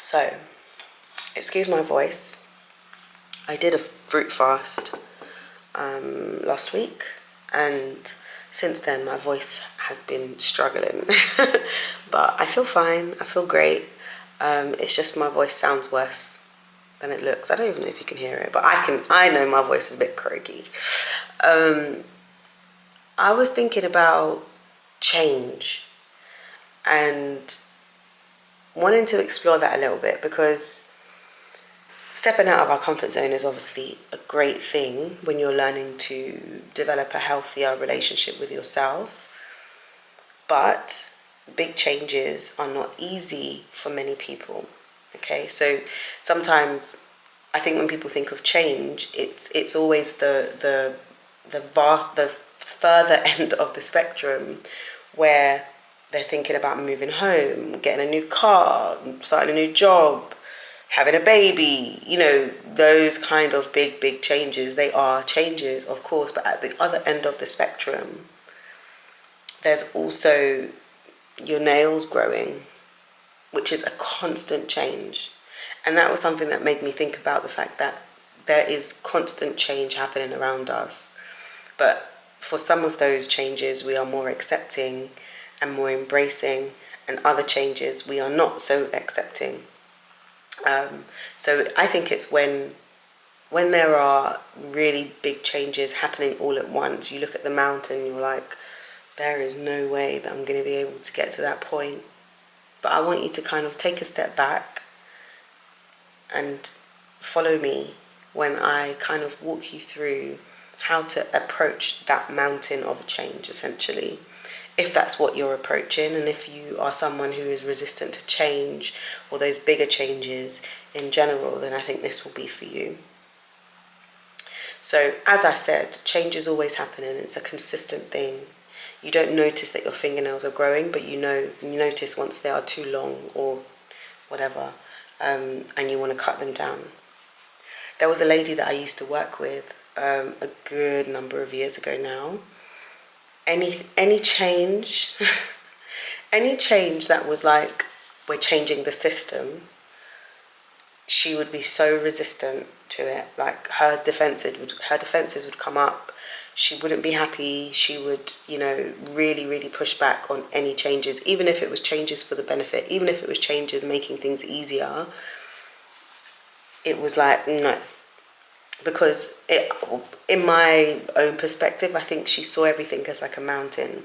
So, excuse my voice. I did a fruit fast last week, and since then my voice has been struggling. But I feel fine. I feel great. It's just my voice sounds worse than it looks. I don't even know if you can hear it, but I know my voice is a bit croaky. I was thinking about change and wanting to explore that a little bit, because stepping out of our comfort zone is obviously a great thing when you're learning to develop a healthier relationship with yourself. But big changes are not easy for many people. Okay, so sometimes I think when people think of change, it's always the further end of the spectrum, where they're thinking about moving home, getting a new car, starting a new job, having a baby, those kind of big changes. They are changes, of course, but at the other end of the spectrum, there's also your nails growing, which is a constant change. And that was something that made me think about the fact that there is constant change happening around us. But for some of those changes, we are more accepting and more embracing, and other changes we are not so accepting. So I think it's when there are really big changes happening all at once, you look at the mountain, you're like, there is no way that I'm going to be able to get to that point. But I want you to kind of take a step back and follow me when I kind of walk you through how to approach that mountain of change, essentially. If that's what you're approaching, and if you are someone who is resistant to change or those bigger changes in general, then I think this will be for you. So, as I said, change is always happening. It's a consistent thing. You don't notice that your fingernails are growing, but you notice once they are too long or whatever, and you want to cut them down. There was a lady that I used to work with a good number of years ago now. Any change, any change that was like, we're changing the system, she would be so resistant to it. Like her defenses would come up. She wouldn't be happy. She would, really push back on any changes, even if it was changes for the benefit, even if it was changes making things easier. It was like, no. Because in my own perspective, I think she saw everything as like a mountain.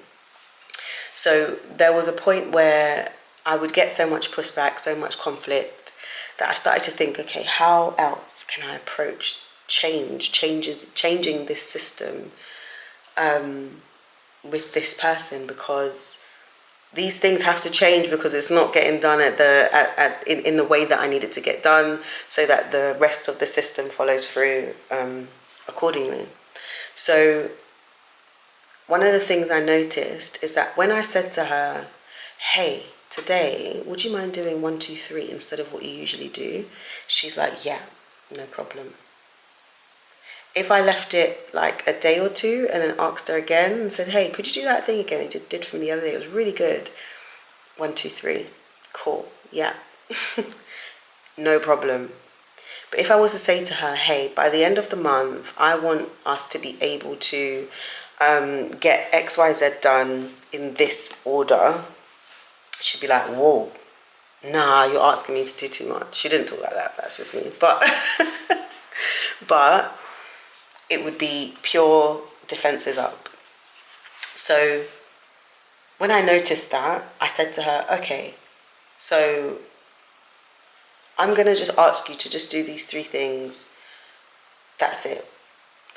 So there was a point where I would get so much pushback, so much conflict, that I started to think, okay, how else can I approach changing this system with this person? Because these things have to change, because it's not getting done in the way that I need it to get done, so that the rest of the system follows through accordingly. So one of the things I noticed is that when I said to her, hey, today, would you mind doing 1, 2, 3 instead of what you usually do? She's like, yeah, no problem. If I left it like a day or two and then asked her again and said, hey, could you do that thing again you did from the other day? It was really good. 1, 2, 3. Cool. Yeah. No problem. But if I was to say to her, hey, by the end of the month, I want us to be able to get X, Y, Z done in this order, she'd be like, whoa, nah, you're asking me to do too much. She didn't talk like that. That's just me. But it would be pure defenses up. So when I noticed that, I said to her, okay, so I'm going to just ask you to just do these 3 things. That's it.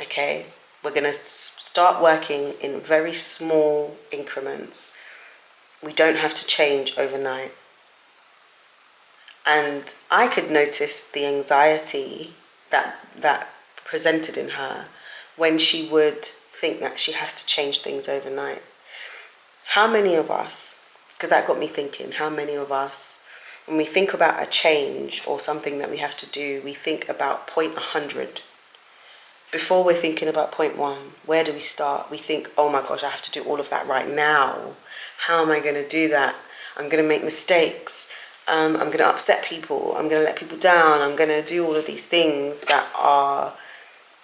Okay? We're going to start working in very small increments. We don't have to change overnight. And I could notice the anxiety that presented in her when she would think that she has to change things overnight. How many of us, because that got me thinking, how many of us, when we think about a change or something that we have to do, we think about point 100. Before we're thinking about point 1, where do we start? We think, oh my gosh, I have to do all of that right now. How am I going to do that? I'm going to make mistakes. I'm going to upset people, I'm going to let people down, I'm going to do all of these things that are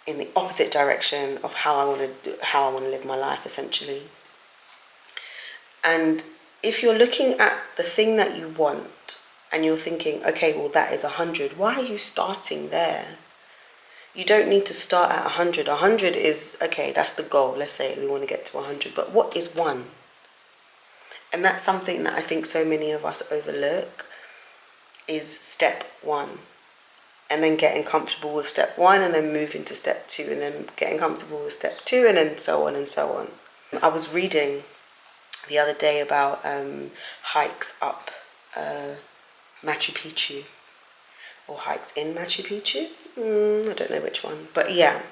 in the opposite direction of how I want to live my life, essentially. And if you're looking at the thing that you want and you're thinking, okay, well, that is 100, why are you starting there? You don't need to start at 100. 100 is, okay, that's the goal. Let's say we want to get to 100. But what is 1? And that's something that I think so many of us overlook, is step 1. And then getting comfortable with step 1 and then moving to step 2 and then getting comfortable with step 2 and then so on and so on. I was reading the other day about hikes up Machu Picchu, or hikes in Machu Picchu. I don't know which one, but yeah,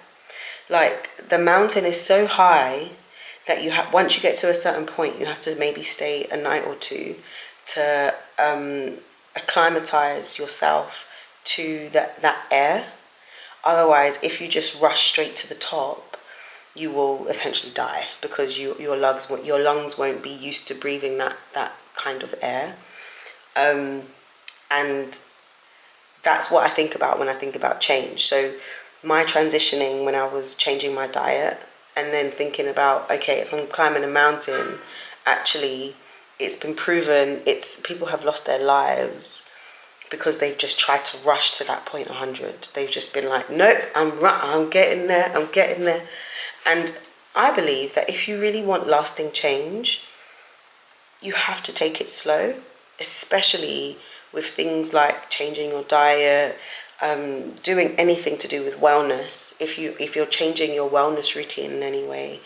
like the mountain is so high that you have, once you get to a certain point, you have to maybe stay a night or two to acclimatize yourself to that air. Otherwise, if you just rush straight to the top, you will essentially die, because your lungs won't be used to breathing that kind of air. And that's what I think about when I think about change. So my transitioning when I was changing my diet, and then thinking about, okay, if I'm climbing a mountain, actually it's been proven, people have lost their lives because they've just tried to rush to that point 100. They've just been like, nope, I'm getting there. And I believe that if you really want lasting change, you have to take it slow, especially with things like changing your diet, doing anything to do with wellness. If you're changing your wellness routine in any way,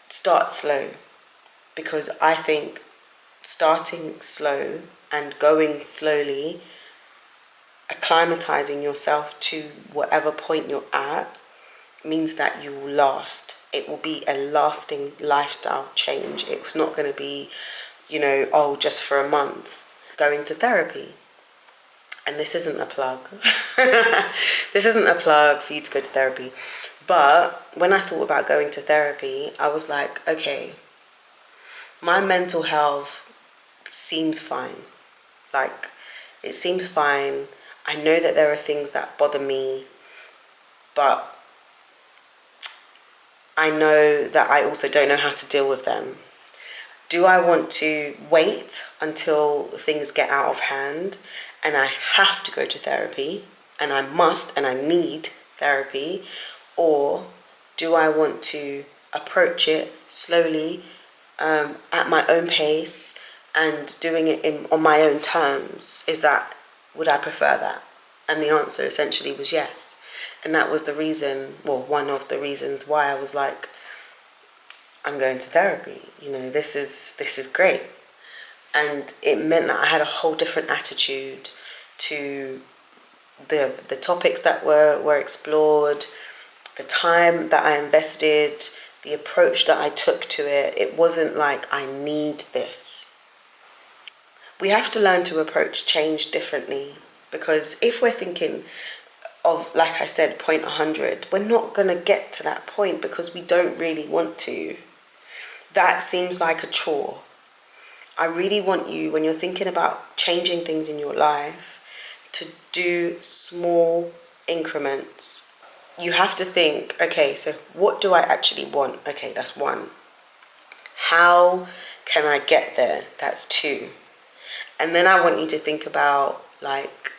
start slow, because I think starting slow and going slowly, acclimatizing yourself to whatever point you're at, means that you will last. It will be a lasting lifestyle change. It's not going to be, just for a month. Going to therapy. And this isn't a plug. This isn't a plug for you to go to therapy. But when I thought about going to therapy, I was like, okay, my mental health seems fine. Like, it seems fine. I know that there are things that bother me, but I know that I also don't know how to deal with them. Do I want to wait until things get out of hand and I have to go to therapy, and I must and I need therapy? Or do I want to approach it slowly, at my own pace, and doing it on my own terms? Would I prefer that? And the answer essentially was yes. And that was the reason, one of the reasons why I was like, I'm going to therapy. This is great. And it meant that I had a whole different attitude to the topics that were explored, the time that I invested, the approach that I took to it. It wasn't like, I need this. We have to learn to approach change differently, because if we're thinking of, like I said, point 100, we're not going to get to that point because we don't really want to. That seems like a chore. I really want you, when you're thinking about changing things in your life, to do small increments. You have to think, okay, so what do I actually want? Okay, that's 1. How can I get there? That's 2. And then I want you to think about, like,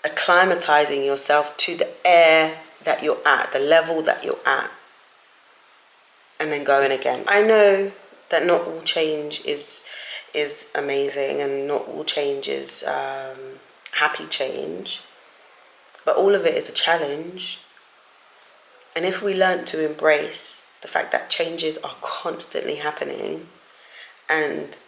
acclimatizing yourself to the air that you're at, the level that you're at, and then going again. I know that not all change is amazing, and not all change is happy change, but all of it is a challenge. And if we learn to embrace the fact that changes are constantly happening, and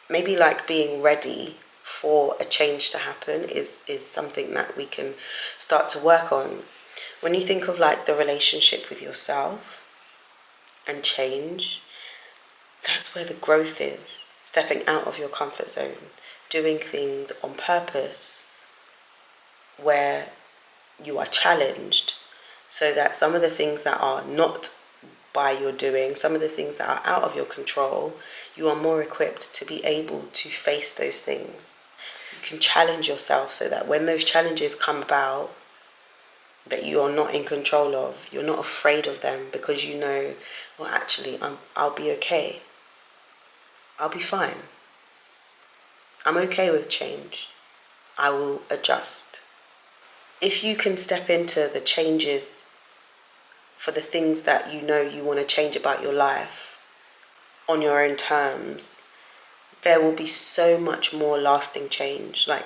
maybe like being ready for a change to happen is something that we can start to work on. When you think of like the relationship with yourself and change, that's where the growth is. Stepping out of your comfort zone, doing things on purpose where you are challenged, so that some of the things that are not by your doing, some of the things that are out of your control, you are more equipped to be able to face those things. You can challenge yourself so that when those challenges come about that you are not in control of, you're not afraid of them, because you know, well, actually, I'll be okay. I'll be fine. I'm okay with change. I will adjust. If you can step into the changes for the things that you know you want to change about your life on your own terms, there will be so much more lasting change. Like,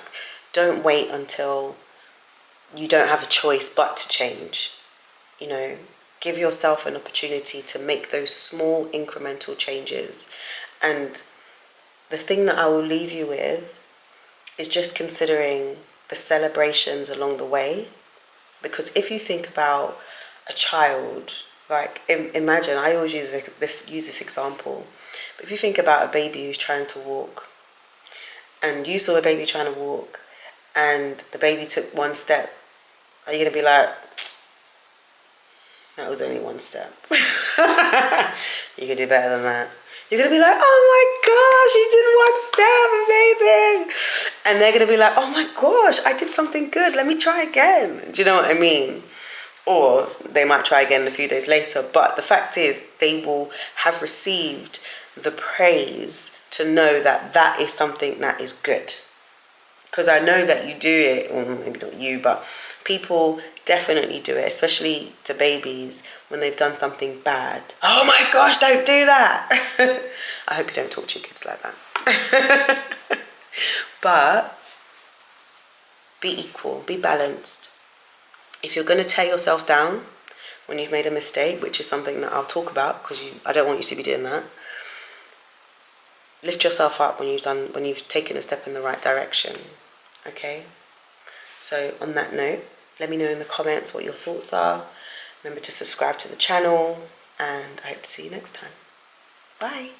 don't wait until you don't have a choice but to change. You know, give yourself an opportunity to make those small incremental changes. And the thing that I will leave you with is just considering the celebrations along the way. Because if you think about a child, like imagine, I always use this example, but if you think about a baby who's trying to walk, and you saw a baby trying to walk, and the baby took one step, are you going to be like, that was only one step? You can do better than that. You're going to be like, oh my gosh, you did one step, amazing. And they're going to be like, oh my gosh, I did something good, let me try again. Do you know what I mean? Or they might try again a few days later. But the fact is, they will have received the praise to know that that is something that is good. Because I know that you do it, or maybe not you, but people definitely do it, especially to babies when they've done something bad. Oh my gosh, don't do that. I hope you don't talk to your kids like that. But be equal, be balanced. If you're going to tear yourself down when you've made a mistake, which is something that I'll talk about, because I don't want you to be doing that, lift yourself up when you've taken a step in the right direction. Okay? So on that note, let me know in the comments what your thoughts are. Remember to subscribe to the channel, and I hope to see you next time. Bye.